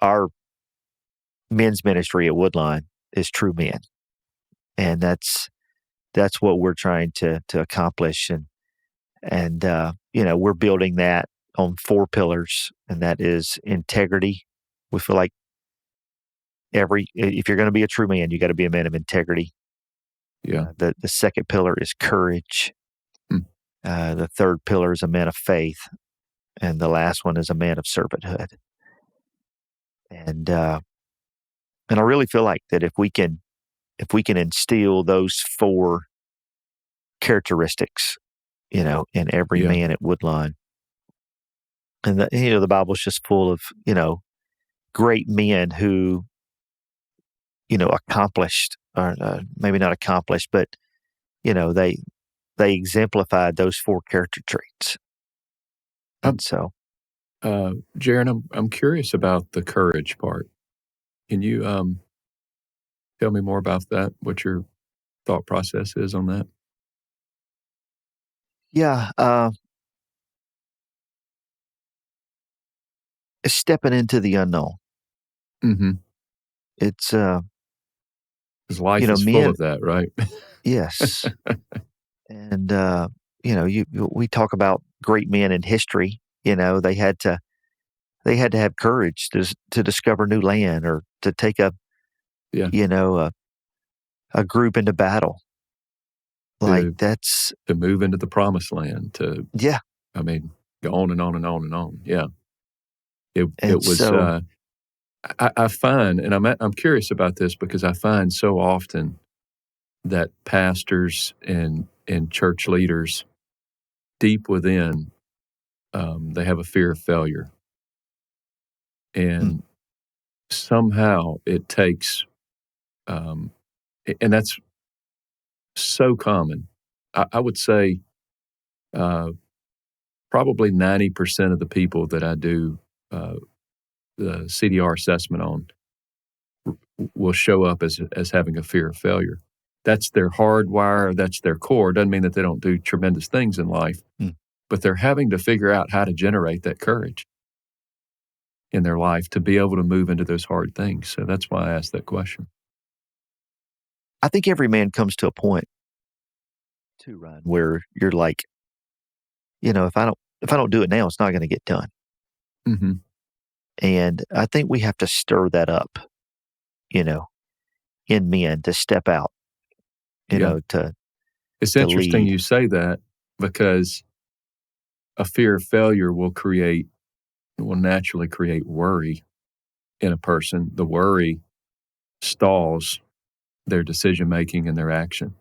our men's ministry at Woodlawn is true men. And that's what we're trying to accomplish. And we're building that on 4 pillars, and that is integrity. We feel like if you're going to be a true man, you got to be a man of integrity. Yeah. The second pillar is courage. The third pillar is a man of faith, and the last one is a man of servanthood. And I really feel like that if we can instill those 4 characteristics, in every man at Woodlawn, and the Bible's just full of great men who accomplished, or maybe not accomplished, but they exemplified those 4 character traits. And so, Jerron, I'm curious about the courage part. Can you tell me more about that? What your thought process is on that? Yeah, it's stepping into the unknown. Mm-hmm. It's because life is full of that, right? Yes. And we talk about great men in history. They had to have courage to discover new land, or to take a group into battle. That's to move into the promised land. I mean, go on and on and on and on. Yeah, it was. So, I find, and I'm curious about this because I find so often that pastors and church leaders, deep within, they have a fear of failure. And somehow it takes, and that's so common. I would say probably 90% of the people that I do the CDR assessment on will show up as having a fear of failure. That's their hardwire, that's their core. Doesn't mean that they don't do tremendous things in life, but they're having to figure out how to generate that courage in their life to be able to move into those hard things. So that's why I asked that question. I think every man comes to a point too, Ryan, where you're like, if I don't do it now, it's not going to get done. Mm-hmm. And I think we have to stir that up, in men to step out, to It's interesting lead. you say that, because a fear of failure will naturally create worry in a person. The worry stalls their decision-making and their action.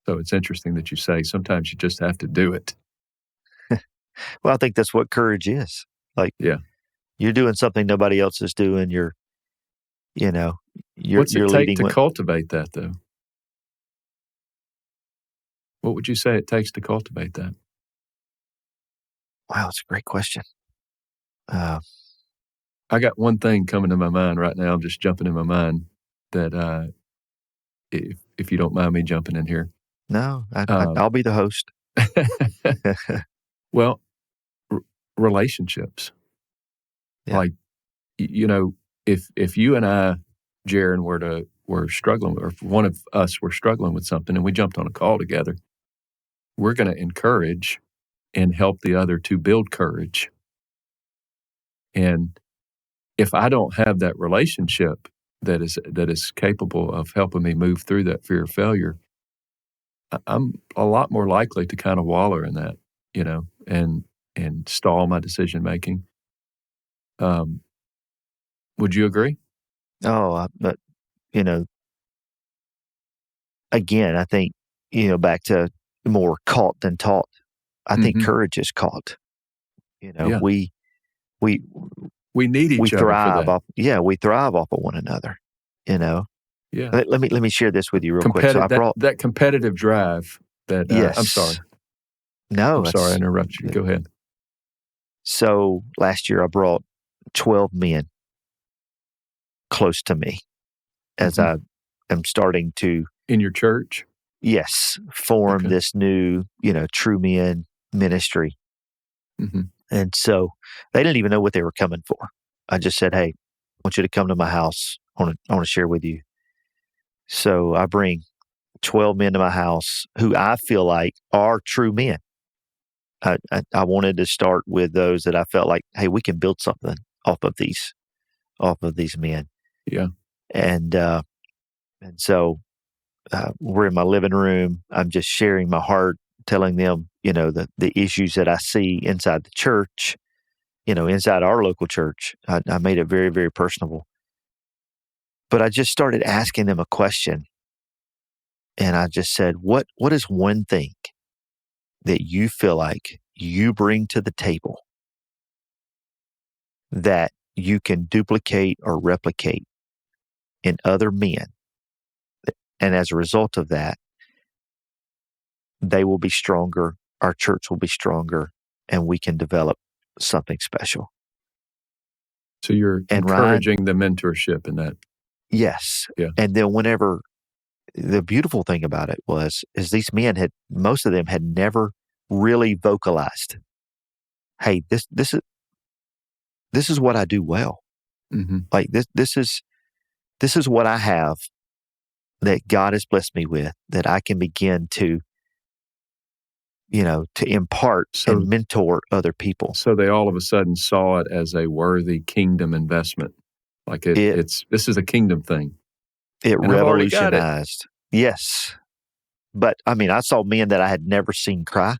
So it's interesting that you say sometimes you just have to do it. Well, I think that's what courage is. You're doing something nobody else is doing. You're What's it take to cultivate that, though? What would you say it takes to cultivate that? Wow, it's a great question. I got one thing coming to my mind right now. I'm just jumping in my mind that if you don't mind me jumping in here. No, I'll be the host. Well, relationships. Yeah. If you and I, Jerron, were struggling, or if one of us were struggling with something and we jumped on a call together, we're going to encourage and help the other to build courage. And if I don't have that relationship that is capable of helping me move through that fear of failure, I'm a lot more likely to kind of wallow in that, and stall my decision making. Would you agree? Oh, but again, I think back to more caught than taught. I think courage is caught. We need each other. Thrive off. Yeah, we thrive off of one another. Yeah. Let me share this with you real quick. So I brought that competitive drive. Yes. I'm sorry. No, I'm sorry I interrupted you. Go ahead. So last year I brought 12 men close to me as I am starting to, in your church? Yes, form this new, true men ministry. Mm-hmm. And so they didn't even know what they were coming for. I just said, hey, want you to come to my house. I want to share with you. So I bring 12 men to my house who I feel like are true men. I wanted to start with those that I felt like, hey, we can build something off of these men. Yeah. And so we're in my living room. I'm just sharing my heart, telling them, the issues that I see inside the church, inside our local church. I made it very, very personable. But I just started asking them a question. And I just said, what is one thing that you feel like you bring to the table that you can duplicate or replicate in other men? And as a result of that, they will be stronger, our church will be stronger, and we can develop something special. So you're encouraging the mentorship in that. Yes. Yeah. And then the beautiful thing about it is these men most of them had never really vocalized, hey, this is what I do well. Mm-hmm. Like this is what I have that God has blessed me with, that I can begin to impart and mentor other people. So they all of a sudden saw it as a worthy kingdom investment. Like this is a kingdom thing. It revolutionized. Yes. But I saw men that I had never seen cry.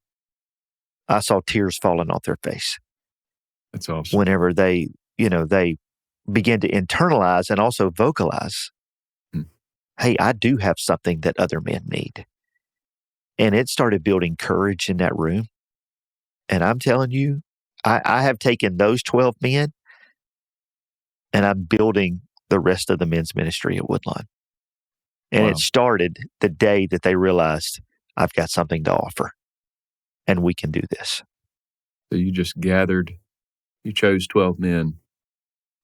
I saw tears falling off their face. That's awesome. Whenever they begin to internalize and also vocalize, hey, I do have something that other men need. And it started building courage in that room. And I'm telling you, I have taken those 12 men and I'm building the rest of the men's ministry at Woodlawn. And It started the day that they realized I've got something to offer and we can do this. So you just you chose 12 men,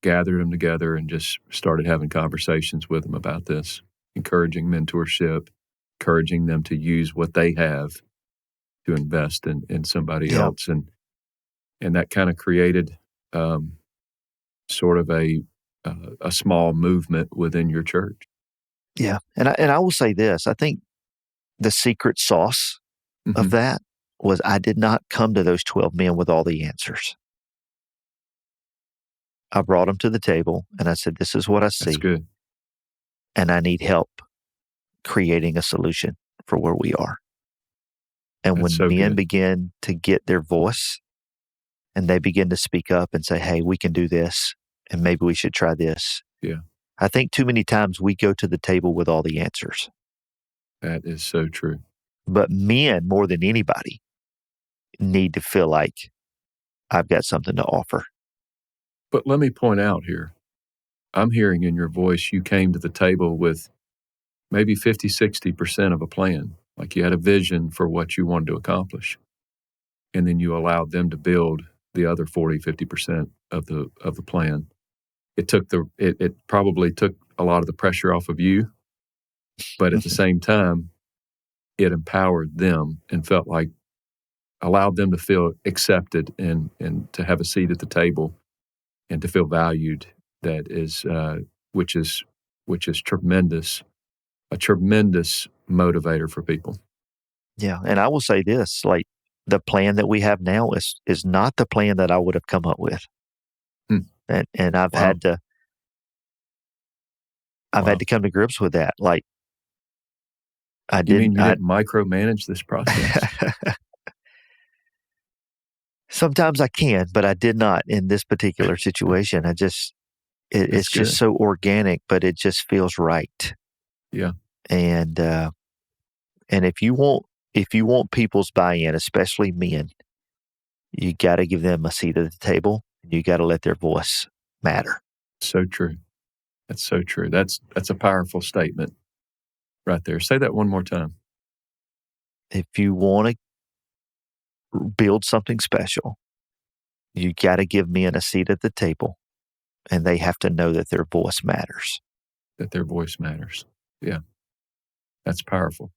gathered them together and just started having conversations with them about this, encouraging mentorship, encouraging them to use what they have to invest in somebody else. And that kind of created sort of a small movement within your church. Yeah. And I will say this, I think the secret sauce of that was I did not come to those 12 men with all the answers. I brought them to the table and I said, this is what I see. That's good. And I need help creating a solution for where we are. And when men begin to get their voice and they begin to speak up and say, hey, we can do this and maybe we should try this. Yeah. I think too many times we go to the table with all the answers. That is so true. But men, more than anybody, need to feel like I've got something to offer. But let me point out here, I'm hearing in your voice you came to the table with maybe 50, 60% of a plan. Like you had a vision for what you wanted to accomplish. And then you allowed them to build the other 40, 50% of the plan. It probably took a lot of the pressure off of you, but at the same time, it empowered them and allowed them to feel accepted and to have a seat at the table and to feel valued. That is, which is tremendous, a tremendous motivator for people. Yeah, and I will say this, like the plan that we have now is not the plan that I would have come up with. And I've had to come to grips with that. Like You didn't micromanage this process? Sometimes I can, but I did not in this particular situation. It's just so organic, but it just feels right. Yeah. And if you want people's buy-in, especially men, you got to give them a seat at the table. You got to let their voice matter. So true. That's so true. That's a powerful statement right there. Say that one more time. If you want to build something special, you got to give men a seat at the table, and they have to know that their voice matters. That their voice matters. Yeah. That's powerful.